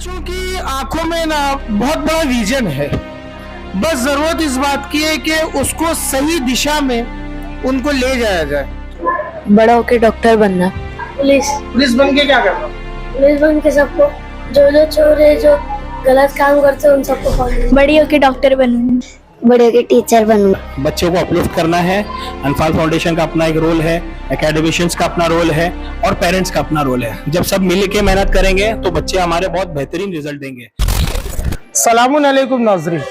बच्चों की आंखों में ना बहुत बड़ा विजन है। बस जरूरत इस बात की है कि उसको सही दिशा में उनको ले जाया जाए। बड़ा होके डॉक्टर बनना। पुलिस बन के क्या करना? पुलिस बन के सबको जो चोर है, जो गलत काम करते हैं, उन सबको पकड़ना। बड़ी होके डॉक्टर बनूंगी। बड़े होके टीचर बनूंगा। बच्चों को अपलिफ्ट करना है। अनफाल फाउंडेशन का अपना एक रोल है, एकेडमिशियंस का अपना रोल है और पेरेंट्स का अपना रोल है। जब सब मिल के मेहनत करेंगे तो बच्चे हमारे बहुत बेहतरीन रिजल्ट देंगे। सलामुन अलैकुम नाज़रीन,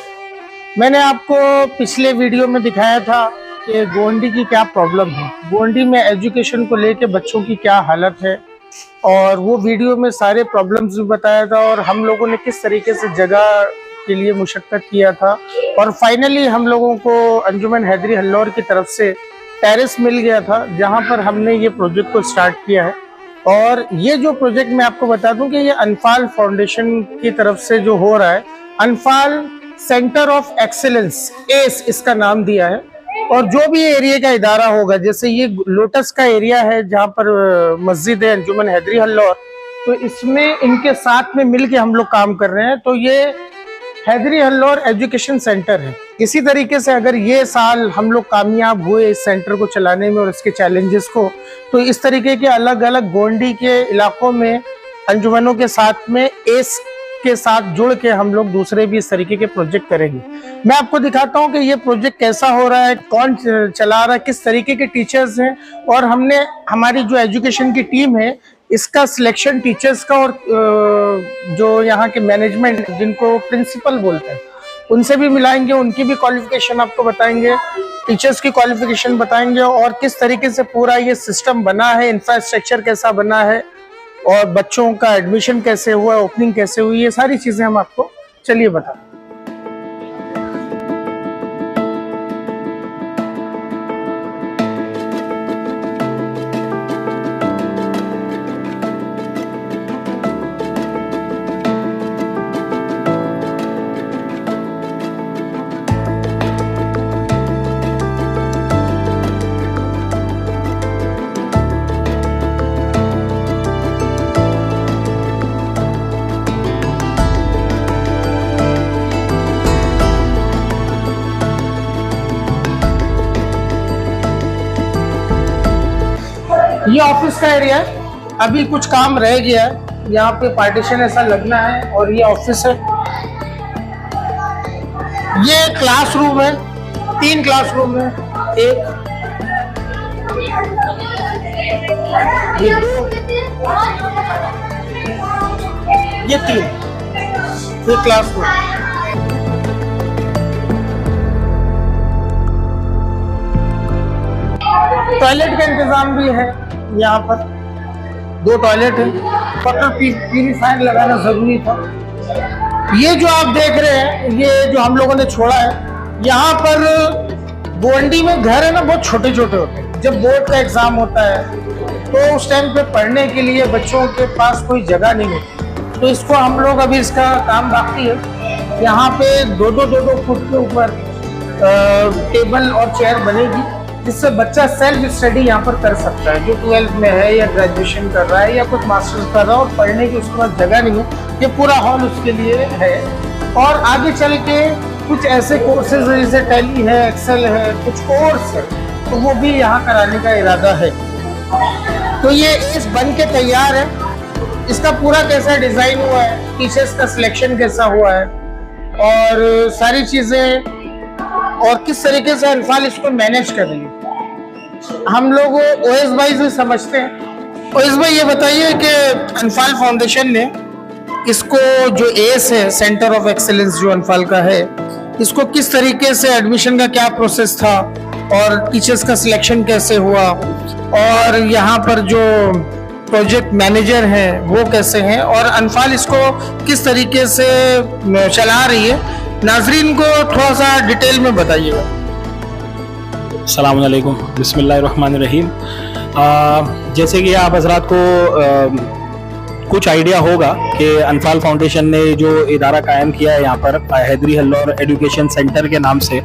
मैंने आपको पिछले वीडियो में दिखाया था कि गोंडी की क्या प्रॉब्लम है, गोंडी में एजुकेशन को लेके बच्चों की क्या हालत है, और वो वीडियो में सारे प्रॉब्लम्स भी बताया था और हम लोगों ने किस तरीके से जगह के लिए मुशक्कत किया था। और फाइनली हम लोगों को अंजुमन हैदरी हल्लौर की तरफ से टेरेस मिल गया था, जहां पर हमने ये प्रोजेक्ट को स्टार्ट किया है। और ये जो प्रोजेक्ट मैं आपको बता दूं कि ये अनफाल फाउंडेशन की तरफ से जो हो रहा है, अनफाल सेंटर ऑफ एक्सीलेंस, एस इसका नाम दिया है। और जो भी एरिया का इदारा होगा, जैसे ये लोटस का एरिया है जहाँ पर मस्जिद है अंजुमन हैदरी हल्लौर, तो इसमें इनके साथ में मिल के हम लोग काम कर रहे हैं। तो ये हैदरी हल्लौर एजुकेशन सेंटर है। इसी तरीके से अगर ये साल हम लोग कामयाब हुए इस सेंटर को चलाने में और इसके चैलेंजेस को, तो इस तरीके के अलग अलग गोंडी के इलाकों में अंजुमनों के साथ में एस के साथ जुड़ के हम लोग दूसरे भी इस तरीके के प्रोजेक्ट करेंगे। मैं आपको दिखाता हूं कि ये प्रोजेक्ट कैसा हो रहा है, कौन चला रहा है, किस तरीके के टीचर्स हैं, और हमने हमारी जो एजुकेशन की टीम है इसका सिलेक्शन टीचर्स का और जो यहाँ के मैनेजमेंट जिनको प्रिंसिपल बोलते हैं उनसे भी मिलाएंगे, उनकी भी क्वालिफिकेशन आपको बताएंगे, टीचर्स की क्वालिफिकेशन बताएंगे और किस तरीके से पूरा ये सिस्टम बना है, इंफ्रास्ट्रक्चर कैसा बना है और बच्चों का एडमिशन कैसे हुआ, ओपनिंग कैसे हुई, ये सारी चीजें हम आपको चलिए बताएं। ये ऑफिस का एरिया है, अभी कुछ काम रह गया है, यहाँ पे पार्टीशन ऐसा लगना है और ये ऑफिस है। ये क्लासरूम है, 3 क्लासरूम है, एक ये 2 ये 3 ये क्लासरूम। टॉयलेट का इंतजाम भी है, यहाँ पर 2 टॉयलेट है, वाटर प्यूरिफायर लगाना जरूरी था। ये जो आप देख रहे हैं, ये जो हम लोगों ने छोड़ा है, यहाँ पर गोंडी में घर है ना बहुत छोटे छोटे होते हैं। जब बोर्ड का एग्जाम होता है तो उस टाइम पे पढ़ने के लिए बच्चों के पास कोई जगह नहीं होती, तो इसको हम लोग अभी इसका काम बाकी है। यहाँ पे 2-2 फुट के ऊपर टेबल और चेयर बनेगी, जिससे बच्चा सेल्फ स्टडी यहाँ पर कर सकता है, जो 12th में है या ग्रेजुएशन कर रहा है या कुछ मास्टर्स कर रहा है और पढ़ने की उसके पास जगह नहीं है। ये पूरा हॉल उसके लिए है। और आगे चल के कुछ ऐसे कोर्सेज जैसे टैली है, एक्सेल है, कुछ कोर्स है, तो वो भी यहाँ कराने का इरादा है। तो ये इस बन के तैयार है। इसका पूरा कैसा डिजाइन हुआ है, टीचर्स का सिलेक्शन कैसा हुआ है और सारी चीजें, और किस तरीके से अनफाल इसको मैनेज कर रही है, हम लोग ओएस भाई से समझते हैं। ओएस भाई ये बताइए कि अनफाल फाउंडेशन ने इसको जो एस है, सेंटर ऑफ एक्सीलेंस जो अनफाल का है, इसको किस तरीके से एडमिशन का क्या प्रोसेस था और टीचर्स का सिलेक्शन कैसे हुआ, और यहाँ पर जो प्रोजेक्ट मैनेजर हैं वो कैसे हैं, और अनफाल इसको किस तरीके से चला रही है, नाजरीन को थोड़ा सा डिटेल में बताइएगा। अस्सलाम वालेकुम, बिस्मिल्लाहिर्रहमानिर्रहीम। जैसे कि आप हजरात को कुछ आइडिया होगा कि अनफाल फाउंडेशन ने जो इदारा कायम किया है यहाँ पर हैदरी हल्लौर एजुकेशन सेंटर के नाम से,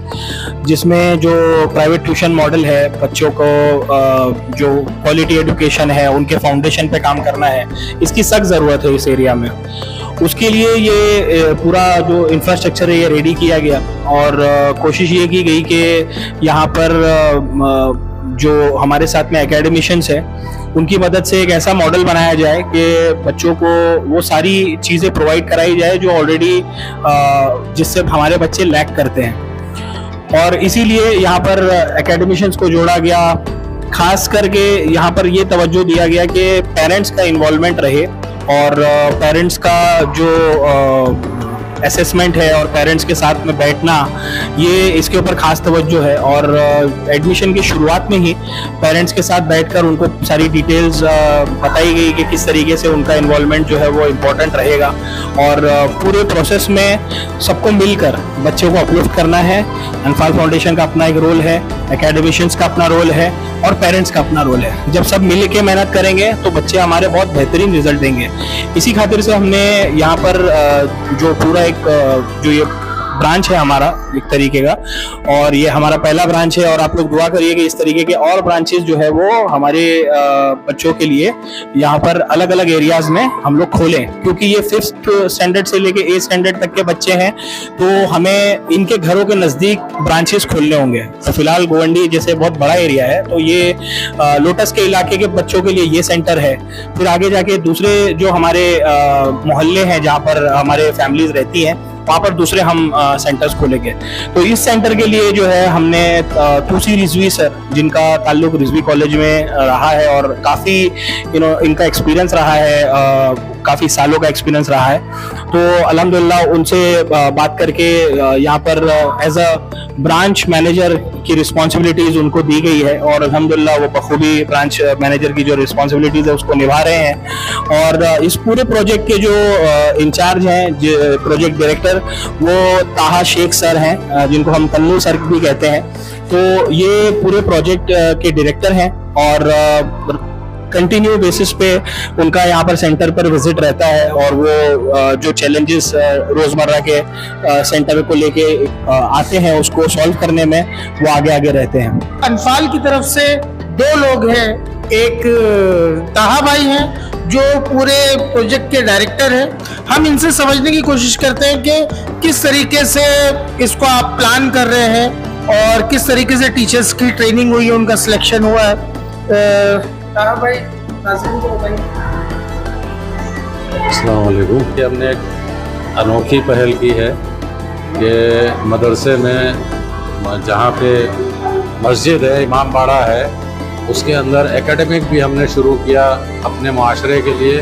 जिसमें जो प्राइवेट ट्यूशन मॉडल है, बच्चों को जो क्वालिटी एजुकेशन है उनके फाउंडेशन पे काम करना है, इसकी सख्त ज़रूरत है इस एरिया में। उसके लिए ये पूरा जो इंफ्रास्ट्रक्चर है ये रेडी किया गया और कोशिश ये की गई कि यहाँ पर जो हमारे साथ में एकेडमिशियंस है उनकी मदद से एक ऐसा मॉडल बनाया जाए कि बच्चों को वो सारी चीज़ें प्रोवाइड कराई जाए जो ऑलरेडी जिससे हमारे बच्चे लैक करते हैं। और इसीलिए यहाँ पर एकेडमिशियंस को जोड़ा गया, खास करके यहाँ पर ये तवज्जो दिया गया कि पेरेंट्स का इन्वॉल्वमेंट रहे और पेरेंट्स का जो असेसमेंट है और पेरेंट्स के साथ में बैठना, ये इसके ऊपर खास तवज्जो है। और एडमिशन की शुरुआत में ही पेरेंट्स के साथ बैठकर उनको सारी डिटेल्स बताई गई कि किस तरीके से उनका इन्वॉल्वमेंट जो है वो इम्पोर्टेंट रहेगा और पूरे प्रोसेस में सबको मिलकर बच्चों को अपलिफ्ट करना है। अनफाल फाउंडेशन का अपना एक रोल है, एकेडमिशियंस का अपना रोल है और पेरेंट्स का अपना रोल है। जब सब मिल के मेहनत करेंगे तो बच्चे हमारे बहुत बेहतरीन रिजल्ट देंगे। इसी खातिर से हमने यहाँ पर जो पूरा एक जो ये ब्रांच है हमारा एक तरीके का, और ये हमारा पहला ब्रांच है और आप लोग दुआ करिए कि इस तरीके के और ब्रांचेस जो है वो हमारे बच्चों के लिए यहाँ पर अलग अलग एरियाज में हम लोग खोलें, क्योंकि ये 5th स्टैंडर्ड से लेके 8th स्टैंडर्ड तक के बच्चे हैं तो हमें इनके घरों के नज़दीक ब्रांचेस खोलने होंगे। तो फिलहाल गोवंडी जैसे बहुत बड़ा एरिया है तो ये लोटस के इलाके के बच्चों के लिए ये सेंटर है। फिर आगे जाके दूसरे जो हमारे मोहल्ले हैं जहाँ पर हमारे फैमिलीज रहती हैं वहाँ पर दूसरे हम सेंटर्स खोलेंगे। तो इस सेंटर के लिए जो है हमने तुलसी रिजवी सर, जिनका ताल्लुक रिजवी कॉलेज में रहा है और काफ़ी इनका एक्सपीरियंस रहा है, काफ़ी सालों का एक्सपीरियंस रहा है, तो अल्हम्दुलिल्लाह उनसे बात करके यहाँ पर एज अ ब्रांच मैनेजर की रिस्पॉन्सिबिलिटीज़ उनको दी गई है और अल्हम्दुलिल्लाह वो बखूबी ब्रांच मैनेजर की जो रिस्पॉन्सिबिलिटीज़ है उसको निभा रहे हैं। और इस पूरे प्रोजेक्ट के जो इंचार्ज हैं, प्रोजेक्ट डायरेक्टर, वो ताहा शेख सर हैं, जिनको हम तन्नू सर भी कहते हैं। तो ये पूरे प्रोजेक्ट के डायरेक्टर हैं और कंटिन्यू बेसिस पे उनका यहाँ पर सेंटर पर विजिट रहता है और वो जो चैलेंजेस रोजमर्रा के सेंटर को लेके आते हैं उसको सॉल्व करने में वो आगे आगे रहते हैं। अनफाल की तरफ से 2 लोग हैं, एक ताहा भाई हैं जो पूरे प्रोजेक्ट के डायरेक्टर हैं। हम इनसे समझने की कोशिश करते हैं कि किस तरीके से इसको आप प्लान कर रहे हैं और किस तरीके से टीचर्स की ट्रेनिंग हुई है, उनका सिलेक्शन हुआ है। ताहा भाई नाज़रीन को बताइए। अस्सलाम वालेकुम। हमने एक अनोखी पहल की है कि मदरसे में जहाँ पे मस्जिद है, इमाम बाड़ा है, उसके अंदर एकेडमिक भी हमने शुरू किया अपने माशरे के लिए,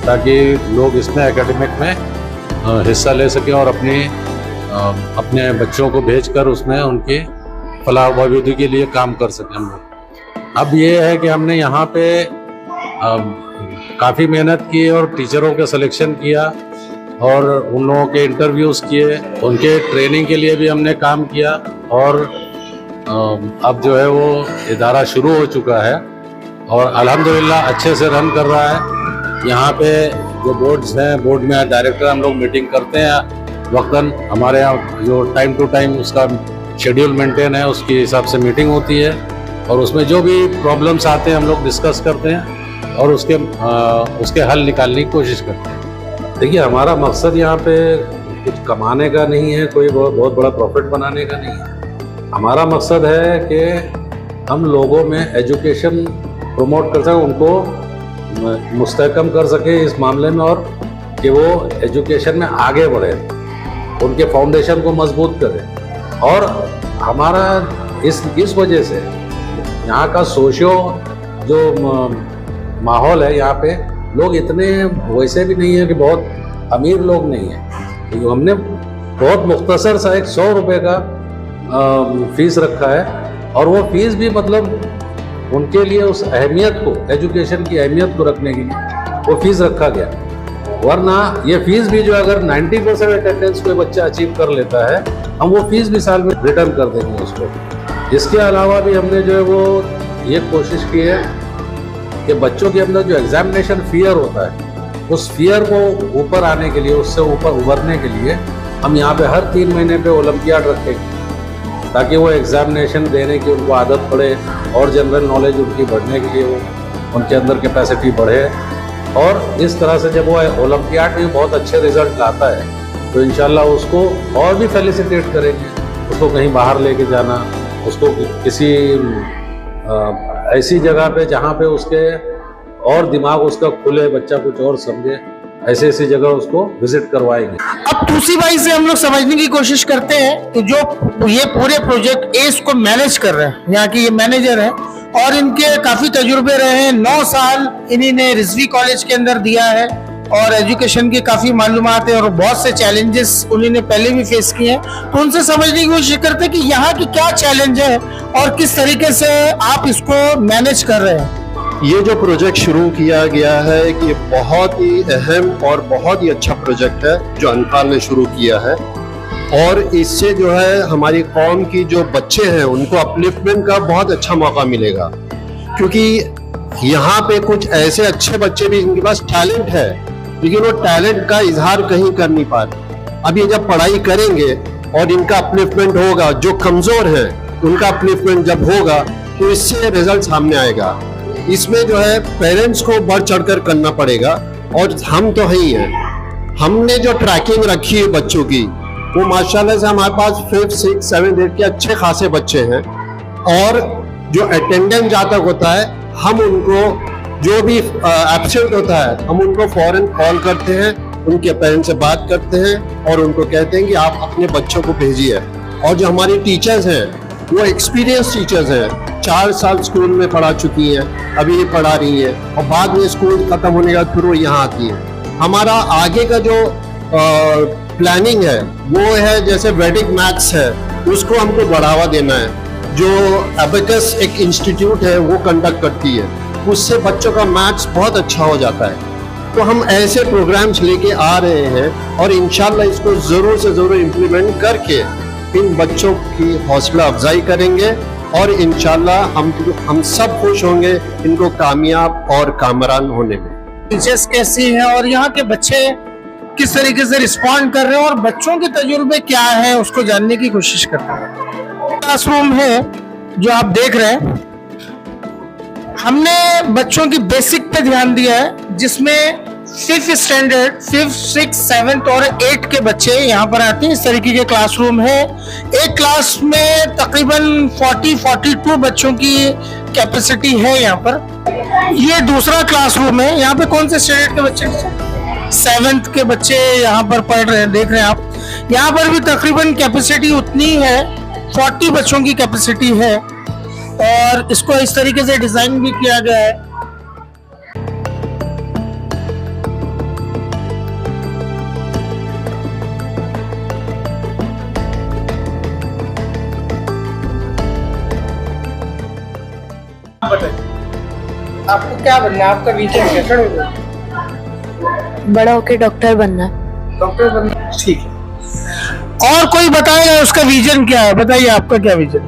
ताकि लोग इसमें एकेडमिक में हिस्सा ले सकें और अपने बच्चों को भेजकर उसमें उनकी फलाह बहबूदी के लिए काम कर सकें हम लोग। अब ये है कि हमने यहाँ पे काफ़ी मेहनत की और टीचरों का सिलेक्शन किया और उन लोगों के इंटरव्यूज़ किए, उनके ट्रेनिंग के लिए भी हमने काम किया और अब जो है वो इदारा शुरू हो चुका है और अल्हम्दुलिल्लाह अच्छे से रन कर रहा है। यहाँ पे जो बोर्ड्स हैं, बोर्ड में डायरेक्टर हम लोग मीटिंग करते हैं वक्तन, हमारे यहाँ जो टाइम टू टाइम उसका शेड्यूल मेंटेन है उसके हिसाब से मीटिंग होती है और उसमें जो भी प्रॉब्लम्स आते हैं हम लोग डिस्कस करते हैं और उसके हल निकालने की कोशिश करते हैं। देखिए, हमारा मकसद यहाँ पे कुछ कमाने का नहीं है, कोई बहुत बड़ा प्रॉफिट बनाने का नहीं है। हमारा मकसद है कि हम लोगों में एजुकेशन प्रमोट कर सकें, उनको मुस्तहकम कर सके इस मामले में और कि वो एजुकेशन में आगे बढ़े, उनके फाउंडेशन को मजबूत करें। और हमारा इस वजह से यहाँ का सोशियो जो माहौल है, यहाँ पे लोग इतने वैसे भी नहीं है कि बहुत अमीर लोग नहीं है। तो हमने बहुत मुख्तसर सा एक 100 रुपये का फीस रखा है और वो फीस भी मतलब उनके लिए उस अहमियत को, एजुकेशन की अहमियत को रखने के लिए वो फीस रखा गया। वरना ये फीस भी जो अगर 90% अटेंडेंस कोई बच्चा अचीव कर लेता है, हम वो फीस भी साल में रिटर्न कर देंगे उसको। इसके अलावा भी हमने जो है वो ये कोशिश की है कि बच्चों के अंदर जो एग्जामिनेशन फियर होता है, उस फियर को ऊपर आने के लिए, उससे ऊपर उभरने के लिए हम यहाँ पे हर 3 महीने पे ओलंपियाड रखेंगे, ताकि वो एग्जामिनेशन देने की उनको आदत पड़े और जनरल नॉलेज उनकी बढ़ने के लिए वो उनके अंदर कैपेसिटी बढ़े और इस तरह से जब वो ओलंपियाड में बहुत अच्छे रिजल्ट लाता है तो इंशाल्लाह उसको और भी फेलिसिटेट करेंगे, उसको कहीं बाहर लेके जाना, उसको किसी ऐसी जगह पे जहाँ पे उसके और दिमाग उसका खुले, बच्चा कुछ और समझे, ऐसी ऐसी जगह उसको विजिट करवाएंगे। अब दूसरी भाई से हम लोग समझने की कोशिश करते हैं कि जो ये पूरे प्रोजेक्ट एस को मैनेज कर रहे हैं, यहाँ के ये मैनेजर हैं और इनके काफी तजुर्बे रहे हैं। 9 साल इन्होंने रिजवी कॉलेज के अंदर दिया है और एजुकेशन की काफी मालूमात है और बहुत से चैलेंजेस उन्होंने पहले भी फेस किए हैं। तो उनसे समझने की कोशिश करते हैं कि यहाँ की क्या चैलेंज है और किस तरीके से आप इसको मैनेज कर रहे हैं। ये जो प्रोजेक्ट शुरू किया गया है कि बहुत ही अहम और बहुत ही अच्छा प्रोजेक्ट है जो अनफाल ने शुरू किया है, और इससे जो है हमारी कौम की जो बच्चे हैं उनको अपलिफ्टमेंट का बहुत अच्छा मौका मिलेगा, क्योंकि यहाँ पे कुछ ऐसे अच्छे बच्चे भी इनके पास टैलेंट है लेकिन वो टैलेंट का इजहार कहीं कर नहीं पा रहे। अब ये जब पढ़ाई करेंगे और इनका अपलिफ्टमेंट होगा, जो कमजोर हैं उनका अपलिफ्टमेंट जब होगा तो इससे रिजल्ट सामने आएगा। इसमें जो है पेरेंट्स को बढ़ चढ़कर करना पड़ेगा और हम तो ही हैं। हमने जो ट्रैकिंग रखी है बच्चों की वो माशाल्लाह से हमारे पास 5th 6th 7th 8th के अच्छे खासे बच्चे हैं, और जो अटेंडेंस जहाँ तक होता है हम उनको जो भी एब्सेंट होता है हम उनको फौरन कॉल करते हैं, उनके पेरेंट्स से बात करते हैं और उनको कहते हैं कि आप अपने बच्चों को भेजिए। और जो हमारी टीचर्स हैं वो एक्सपीरियंस टीचर्स हैं, 4 साल स्कूल में पढ़ा चुकी हैं, अभी ये पढ़ा रही है और बाद में स्कूल खत्म होने के बाद फिर वो यहाँ आती है। हमारा आगे का जो प्लानिंग है वो है जैसे वैदिक मैथ्स है उसको हमको बढ़ावा देना है। जो एबेकस एक इंस्टीट्यूट है वो कंडक्ट करती है, उससे बच्चों का मैथ्स बहुत अच्छा हो जाता है। तो हम ऐसे प्रोग्राम्स लेके आ रहे हैं और इंशाल्लाह इसको ज़रूर से ज़रूर इम्प्लीमेंट करके इन बच्चों की हौसला अफजाई करेंगे और इंशाल्लाह हम सब खुश होंगे इनको कामयाब और कामरान होने में। टीचर्स कैसी हैं और यहाँ के बच्चे किस तरीके से रिस्पॉन्ड कर रहे हैं और बच्चों के तजुर्बे क्या है उसको जानने की कोशिश करते हैं। क्लासरूम है जो आप देख रहे हैं, हमने बच्चों की बेसिक पे ध्यान दिया है जिसमें 5th standard 5th 6th 7th और 8th के बच्चे यहाँ पर आते हैं। इस तरीके के क्लासरूम है। एक क्लास में तकरीबन 40-42 बच्चों की कैपेसिटी है यहाँ पर। ये दूसरा क्लासरूम है। यहाँ पे कौन से स्टैंडर्ड के बच्चे? 7th के बच्चे यहाँ पर पढ़ रहे हैं, देख रहे हैं आप। यहाँ पर भी तकरीबन कैपेसिटी उतनी है, 40 बच्चों की कैपेसिटी है और इसको इस तरीके से डिजाइन भी किया गया है। आपको क्या बनना है? आपका विजन क्या है? बड़ा होके डॉक्टर बनना। डॉक्टर बनना, ठीक है। और कोई बताएगा उसका विजन क्या है? बताइए आपका क्या विजन?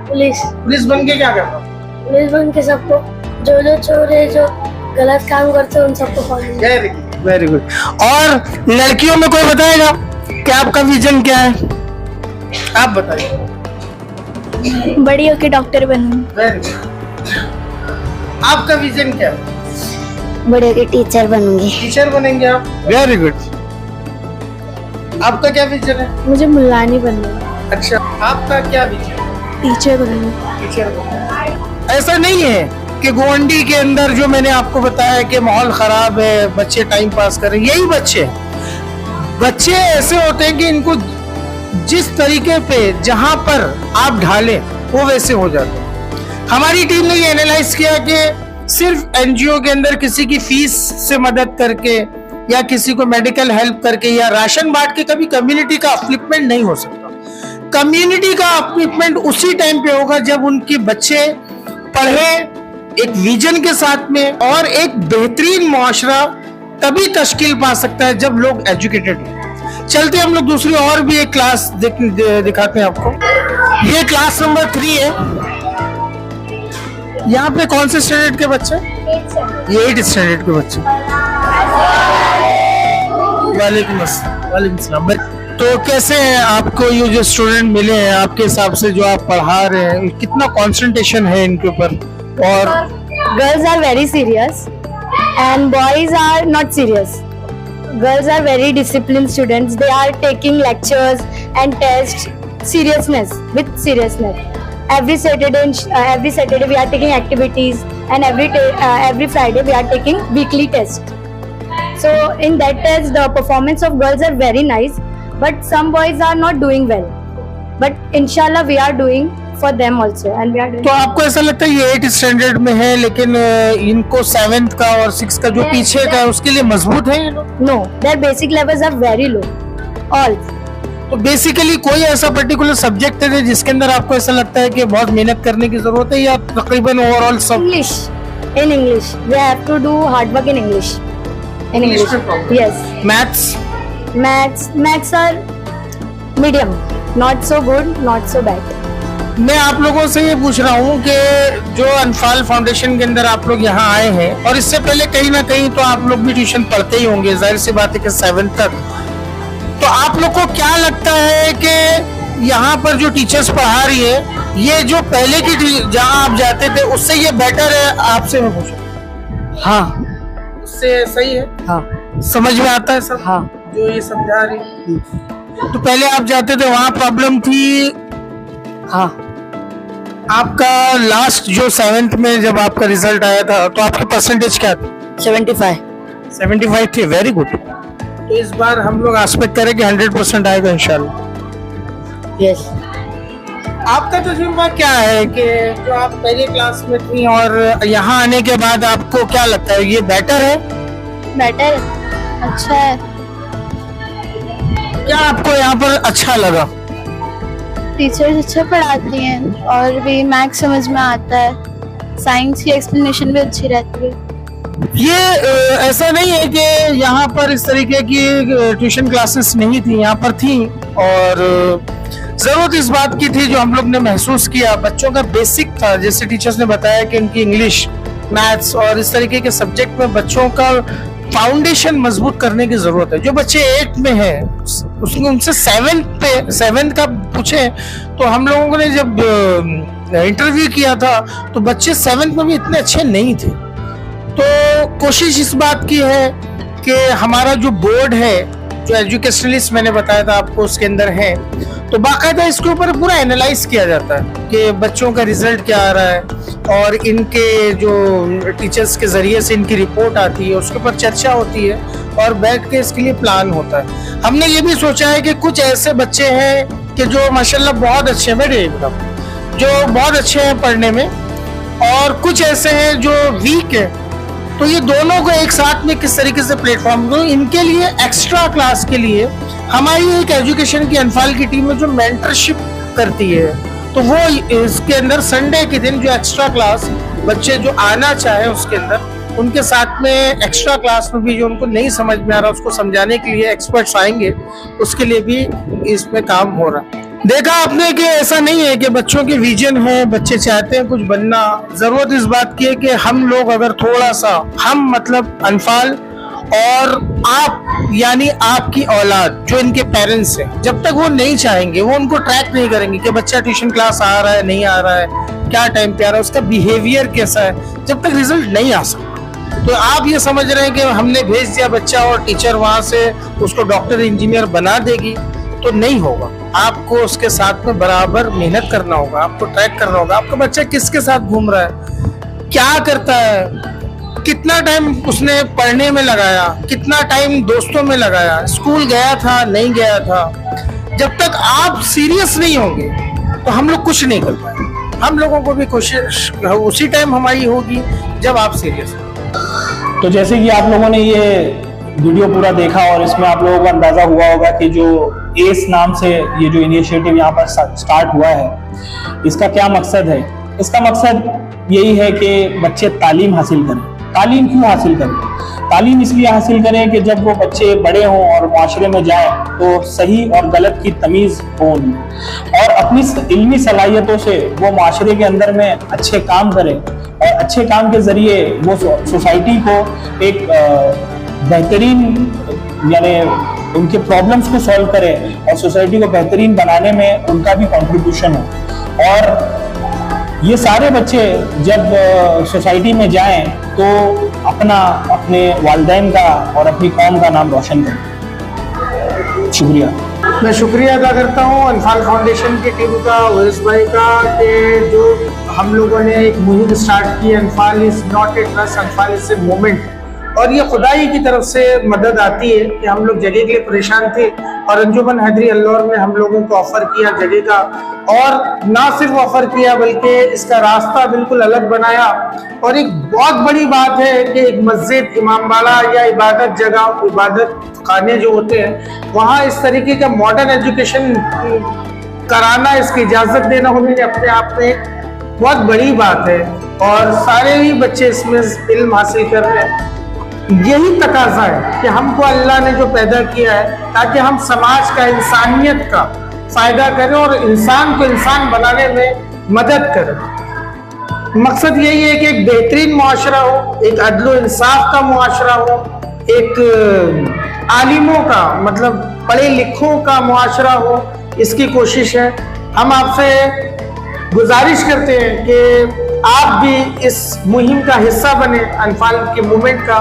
पुलिस बन के क्या करना? पुलिस बन के सबको जो चोर है जो गलत काम करते हैं उन सबको पकड़ना। Very good. और लड़कियों में कोई बताएगा कि आपका विजन क्या है? आप बताइए। बड़ी होके डॉक्टर बनूंगी। Very good. आपका विजन क्या है? बड़े होके टीचर बनूंगी। टीचर बनेंगे आप? Very good. आपका क्या विजन है? मुझे मुल्लानी बनना है। अच्छा, आपका क्या विजन? टीचर बनूंगी। टीचर बनना। ऐसा नहीं है कि गोवंडी के अंदर जो मैंने आपको बताया कि माहौल खराब है, बच्चे टाइम पास कर रहे हैं, यही बच्चे ऐसे होते हैं कि इनको जिस तरीके पे जहां पर आप ढालें वो वैसे हो जाते हैं। हमारी टीम ने ये एनालाइज किया कि सिर्फ एनजीओ के अंदर किसी की फीस से मदद करके या किसी को मेडिकल हेल्प करके या राशन बांट के कभी कम्युनिटी का अपलिफ्टमेंट नहीं हो सकता। कम्युनिटी का अपलिफ्टमेंट उसी टाइम पे होगा जब उनके बच्चे पढ़े एक विजन के साथ में, और एक बेहतरीन मुआशरा तभी तश्कील पा सकता है जब लोग एजुकेटेड हैं। चलते हम लोग दूसरी और भी एक क्लास दिखाते हैं आपको। ये क्लास नंबर 3 है। यहाँ पे कौन से स्टैंडर्ड के बच्चे? ये 8th स्टैंडर्ड के बच्चे। वालेकुम अस्सलाम। तो कैसे हैं आपको ये जो स्टूडेंट मिले हैं, आपके हिसाब से जो आप पढ़ा रहे हैं कितना कंसंट्रेशन है इनके ऊपर? और girls are very serious and boys are not serious. Girls are very disciplined students. They are taking lectures and tests with seriousness. Every Saturday we are taking activities, and every Friday we are taking weekly tests. So in that test, the performance of girls are very nice, but some boys are not doing well. But inshallah we are doing for them also, and we are doing. तो आपको ऐसा लगता है ये 8th standard में है, लेकिन इनको 7th का और 6th का जो पीछे का है उसके लिए मजबूत है ये लोग? No, their basic levels are very low. All. तो बेसिकली कोई ऐसा पर्टिकुलर सब्जेक्ट है जिसके अंदर आपको ऐसा लगता है कि बहुत मेहनत करने की जरूरत है, या तकरीबन ओवरऑल सब? English. In English, we have to do hard work in English. In English. Yes. Maths are medium. Not so good, not so bad. मैं आप लोगों से ये पूछ रहा हूँ कि जो अनफाल फाउंडेशन के अंदर आप लोग यहाँ आए हैं, और इससे पहले कहीं ना कहीं तो आप लोग भी ट्यूशन पढ़ते ही होंगे, जाहिर सी बात है कि 7th तक, तो आप लोग को क्या लगता है कि यहाँ पर जो टीचर्स पढ़ा रही है, ये जो पहले की जहाँ आप जाते थे उससे ये बेटर है? आपसे मैं पूछूं। हाँ. उससे सही है? हाँ. समझ में आता है सब? हाँ. जो ये समझा रही है? तो पहले आप जाते थे वहाँ प्रॉब्लम थी? हाँ. आपका लास्ट जो 7th में जब आपका रिजल्ट आया था तो आपकी परसेंटेज क्या थी? 75 थी। Very good. तो इस बार हम लोग एक्सपेक्ट करें कि 100% आएगा इंशाल्लाह। यस। आपका तजुर्बा क्या है कि जो आप पहली क्लास में थी और यहाँ आने के बाद आपको क्या लगता है, ये बेटर है? बेटर, अच्छा है। क्या आपको यहाँ पर अच्छा लगा? टीचर्स अच्छा पढ़ाती हैं और भी मैथ्स समझ में आता है, साइंस की एक्सप्लेनेशन भी अच्छी रहती है। ये ऐसा नहीं है कि यहाँ पर इस तरीके की ट्यूशन क्लासेस नहीं थी, यहाँ पर थी, और जरूरत इस बात की थी जो हम लोग ने महसूस किया, बच्चों का बेसिक था। जैसे टीचर्स ने बताया कि इनकी इंग्लिश, मैथ्स और इस तरीके के सब्जेक्ट में बच्चों का फाउंडेशन मजबूत करने की जरूरत है। जो बच्चे 8th में हैं उनसे 7th का पूछे तो हम लोगों ने जब इंटरव्यू किया था तो बच्चे 7th में भी इतने अच्छे नहीं थे। तो कोशिश इस बात की है कि हमारा जो बोर्ड है, जो एजुकेशनलिस्ट मैंने बताया था आपको उसके अंदर है, तो बाकायदा इसके ऊपर पूरा एनालाइज किया जाता है कि बच्चों का रिजल्ट क्या आ रहा है, और इनके जो टीचर्स के जरिए से इनकी रिपोर्ट आती है उसके ऊपर चर्चा होती है और बैठ के इसके लिए प्लान होता है। हमने ये भी सोचा है कि कुछ ऐसे बच्चे हैं कि जो माशाल्लाह बहुत अच्छे हैं, जो बहुत अच्छे हैं पढ़ने में, और कुछ ऐसे हैं जो वीक है, तो ये दोनों को एक साथ में किस तरीके से प्लेटफॉर्म दो। इनके लिए एक्स्ट्रा क्लास के लिए हमारी एक एजुकेशन की अनफाल की टीम में जो मेंटरशिप करती है, तो वो इसके अंदर संडे के दिन जो एक्स्ट्रा क्लास बच्चे जो आना चाहे उसके अंदर उनके साथ में एक्स्ट्रा क्लास में भी जो उनको नहीं समझ में आ रहा उसको समझाने के लिए एक्सपर्ट्स आएंगे, उसके लिए भी इसमें काम हो रहा है। देखा आपने कि ऐसा नहीं है कि बच्चों के विजन है, बच्चे चाहते हैं कुछ बनना। जरूरत इस बात की है कि हम लोग अगर थोड़ा सा, हम मतलब अनफाल और आप यानी आपकी औलाद जो इनके पेरेंट्स हैं, जब तक वो नहीं चाहेंगे, वो उनको ट्रैक नहीं करेंगे कि बच्चा ट्यूशन क्लास आ रहा है नहीं आ रहा है, क्या टाइम पे आ रहा है, उसका बिहेवियर कैसा है, जब तक रिजल्ट नहीं आ सकता। तो आप ये समझ रहे हैं कि हमने भेज दिया बच्चा और टीचर वहां से उसको डॉक्टर इंजीनियर बना देगी, तो नहीं होगा। आपको उसके साथ में बराबर मेहनत करना होगा, आपको ट्रैक करना होगा, आपका बच्चा किसके साथ घूम रहा है, क्या करता है, कितना टाइम उसने पढ़ने में लगाया, कितना टाइम दोस्तों में लगाया, स्कूल गया था नहीं गया था। जब तक आप सीरियस नहीं होंगे तो हम लोग कुछ नहीं कर पाएंगे। हम लोगों को भी कोशिश उसी टाइम हमारी होगी जब आप सीरियस हो। तो जैसे कि आप लोगों ने ये वीडियो पूरा देखा और इसमें आप लोगों को अंदाजा हुआ होगा कि जो एस नाम से ये जो इनिशिएटिव यहाँ पर स्टार्ट हुआ है, इसका क्या मकसद है। इसका मकसद यही है कि बच्चे तालीम हासिल करें। तालीम क्यों हासिल करें? तालीम इसलिए हासिल करें कि जब वो बच्चे बड़े हों और माशरे में जाएं तो सही और गलत की तमीज़ हो उनमें, और अपनी इल्मी सलाहियतों से वो माशरे के अंदर में अच्छे काम करें, और अच्छे काम के ज़रिए वो सोसाइटी को एक बेहतरीन यानी उनके प्रॉब्लम्स को सॉल्व करें और सोसाइटी को बेहतरीन बनाने में उनका भी कंट्रीब्यूशन हो। और ये सारे बच्चे जब सोसाइटी में जाएं तो अपने वालिदैन का और अपनी कौम का नाम रोशन करें। शुक्रिया। मैं शुक्रिया अदा करता हूँ अनफाल फाउंडेशन की टीम का, ओवैस भाई का, कि जो हम लोगों ने एक मुहिम स्टार्ट की, Anfal is not a trust, Anfal is a movement. और ये खुदाई की तरफ से मदद आती है कि हम लोग जगह के लिए परेशान थे और अंजुमन हैदरी अल्लौर ने हम लोगों को ऑफर किया जगह का, और ना सिर्फ ऑफर किया बल्कि इसका रास्ता बिल्कुल अलग बनाया। और एक बहुत बड़ी बात है कि एक मस्जिद, इमामबाड़ा या इबादत जगह, इबादत खाने जो होते हैं, वहाँ इस तरीके का मॉडर्न एजुकेशन कराना, इसकी इजाज़त देना उन्हें अपने आप में बहुत बड़ी बात है। और सारे ही बच्चे इसमें इल्म हासिल कर रहे हैं। यही तकाजा है कि हमको अल्लाह ने जो पैदा किया है ताकि हम समाज का, इंसानियत का फायदा करें और इंसान को इंसान बनाने में मदद करें। मकसद यही है कि एक बेहतरीन मुआशरा हो, एक अदल व इंसाफ का मुआशरा हो, एक आलिमों का, मतलब पढ़े लिखों का मुआशरा हो, इसकी कोशिश है। हम आपसे गुजारिश करते हैं कि आप भी इस मुहिम का हिस्सा बने, अनफाल के मूवमेंट का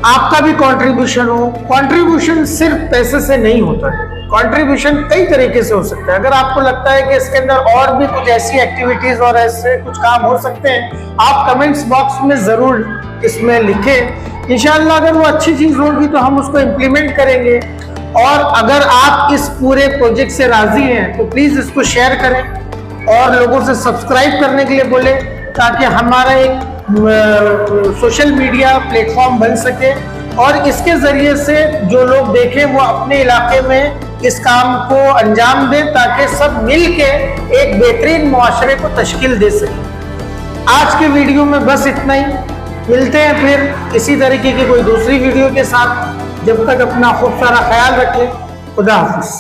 आपका भी कंट्रीब्यूशन हो। कंट्रीब्यूशन सिर्फ पैसे से नहीं होता है, कंट्रीब्यूशन कई तरीके से हो सकता है। अगर आपको लगता है कि इसके अंदर और भी कुछ ऐसी एक्टिविटीज और ऐसे कुछ काम हो सकते हैं, आप कमेंट्स बॉक्स में जरूर इसमें लिखें। इंशाअल्लाह अगर वो अच्छी चीज होगी तो हम उसको इम्प्लीमेंट करेंगे। और अगर आप इस पूरे प्रोजेक्ट से राजी हैं तो प्लीज इसको शेयर करें और लोगों से सब्सक्राइब करने के लिए बोले, ताकि हमारा एक सोशल मीडिया प्लेटफॉर्म बन सके और इसके जरिए से जो लोग देखें वो अपने इलाके में इस काम को अंजाम दें, ताकि सब मिल के एक बेहतरीन मुआशरे को तश्कील दे सकें। आज के वीडियो में बस इतना ही। मिलते हैं फिर इसी तरीके की कोई दूसरी वीडियो के साथ। जब तक अपना खूब सारा ख्याल रखें। खुदा हाफिज।